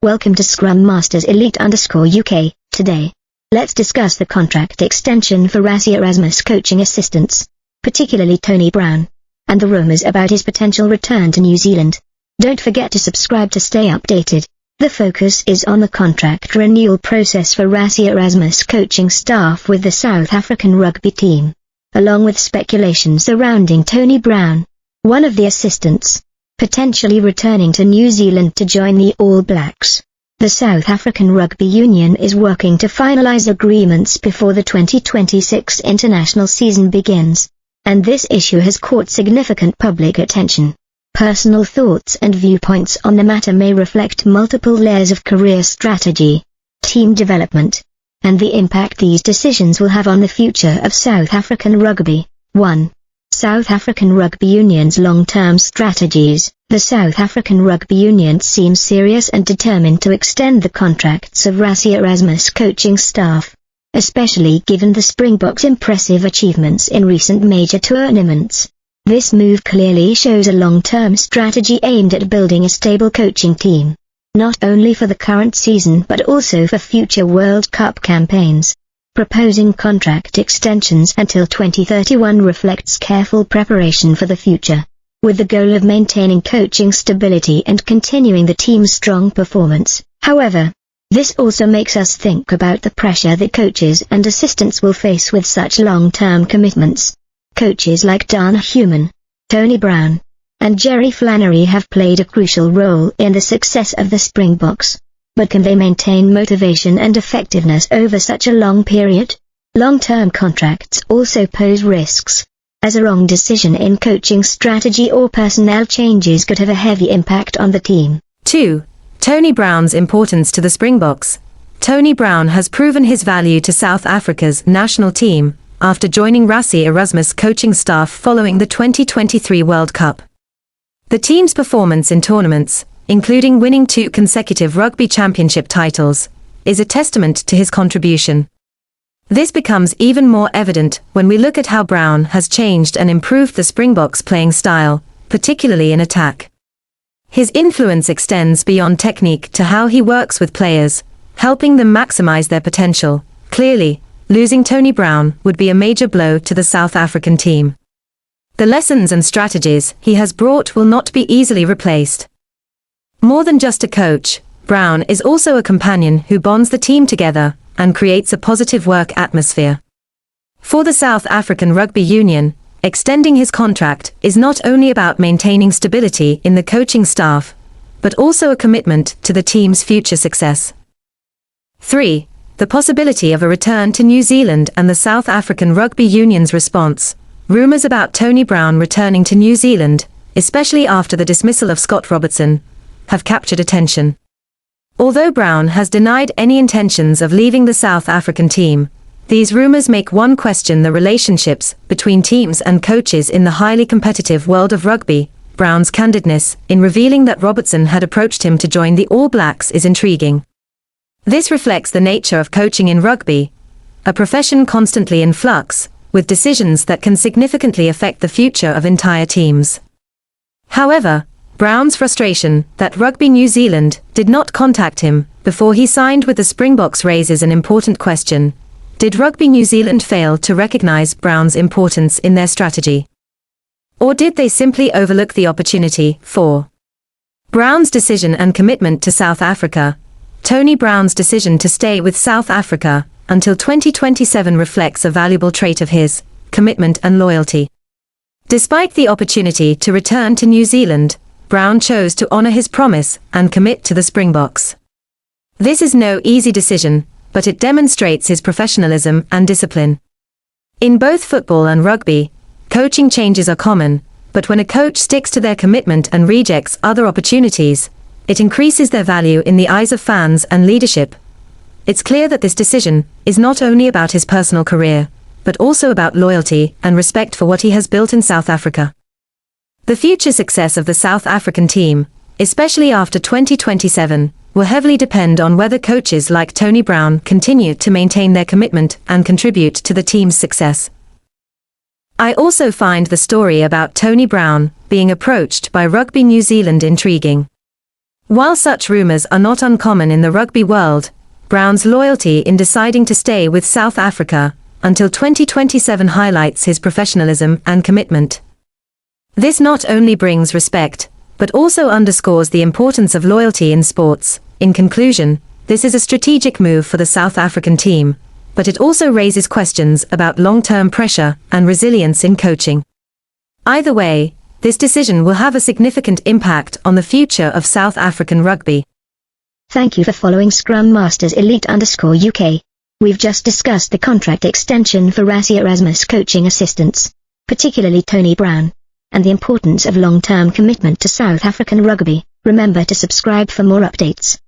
Welcome to Scrum Masters Elite_UK. Today, let's discuss the contract extension for Rassie Erasmus coaching assistants, particularly Tony Brown, and the rumours about his potential return to New Zealand. Don't forget to subscribe to stay updated. The focus is on the contract renewal process for Rassie Erasmus coaching staff with the South African rugby team, along with speculation surrounding Tony Brown, one of the assistants, potentially returning to New Zealand to join the All Blacks. The South African Rugby Union is working to finalise agreements before the 2026 international season begins, and this issue has caught significant public attention. Personal thoughts and viewpoints on the matter may reflect multiple layers of career strategy, team development, and the impact these decisions will have on the future of South African rugby. 1. South African Rugby Union's long-term strategies. The South African Rugby Union seems serious and determined to extend the contracts of Rassie Erasmus coaching staff, especially given the Springboks' impressive achievements in recent major tournaments. This move clearly shows a long-term strategy aimed at building a stable coaching team, not only for the current season but also for future World Cup campaigns. Proposing contract extensions until 2031 reflects careful preparation for the future, with the goal of maintaining coaching stability and continuing the team's strong performance. However, this also makes us think about the pressure that coaches and assistants will face with such long-term commitments. Coaches like Dan Human, Tony Brown, and Jerry Flannery have played a crucial role in the success of the Springboks. But can they maintain motivation and effectiveness over such a long period? Long-term contracts also pose risks, as a wrong decision in coaching strategy or personnel changes could have a heavy impact on the team. 2. Tony Brown's importance to the Springboks. Tony Brown has proven his value to South Africa's national team after joining Rassie Erasmus coaching staff following the 2023 World Cup. The team's performance in tournaments, including winning 2 consecutive rugby championship titles, is a testament to his contribution. This becomes even more evident when we look at how Brown has changed and improved the Springboks' playing style, particularly in attack. His influence extends beyond technique to how he works with players, helping them maximize their potential. Clearly, losing Tony Brown would be a major blow to the South African team. The lessons and strategies he has brought will not be easily replaced. More than just a coach, Brown is also a companion who bonds the team together and creates a positive work atmosphere. For the South African Rugby Union, extending his contract is not only about maintaining stability in the coaching staff, but also a commitment to the team's future success. 3. The possibility of a return to New Zealand and the South African Rugby Union's response. Rumours about Tony Brown returning to New Zealand, especially after the dismissal of Scott Robertson, have captured attention. Although Brown has denied any intentions of leaving the South African team, these rumours make one question the relationships between teams and coaches in the highly competitive world of rugby. Brown's candidness in revealing that Robertson had approached him to join the All Blacks is intriguing. This reflects the nature of coaching in rugby, a profession constantly in flux, with decisions that can significantly affect the future of entire teams. However, Brown's frustration that Rugby New Zealand did not contact him before he signed with the Springboks raises an important question. Did Rugby New Zealand fail to recognise Brown's importance in their strategy? Or did they simply overlook the opportunity? 4. Brown's decision and commitment to South Africa. Tony Brown's decision to stay with South Africa until 2027 reflects a valuable trait of his: commitment and loyalty. Despite the opportunity to return to New Zealand, Brown chose to honour his promise and commit to the Springboks. This is no easy decision, but it demonstrates his professionalism and discipline. In both football and rugby, coaching changes are common, but when a coach sticks to their commitment and rejects other opportunities, it increases their value in the eyes of fans and leadership. It's clear that this decision is not only about his personal career, but also about loyalty and respect for what he has built in South Africa. The future success of the South African team, especially after 2027, will heavily depend on whether coaches like Tony Brown continue to maintain their commitment and contribute to the team's success. I also find the story about Tony Brown being approached by Rugby New Zealand intriguing. While such rumours are not uncommon in the rugby world, Brown's loyalty in deciding to stay with South Africa until 2027 highlights his professionalism and commitment. This not only brings respect, but also underscores the importance of loyalty in sports. In conclusion, this is a strategic move for the South African team, but it also raises questions about long-term pressure and resilience in coaching. Either way, this decision will have a significant impact on the future of South African rugby. Thank you for following Scrum Masters Elite_UK. We've just discussed the contract extension for Rassie Erasmus coaching assistants, particularly Tony Brown, and the importance of long-term commitment to South African rugby. Remember to subscribe for more updates.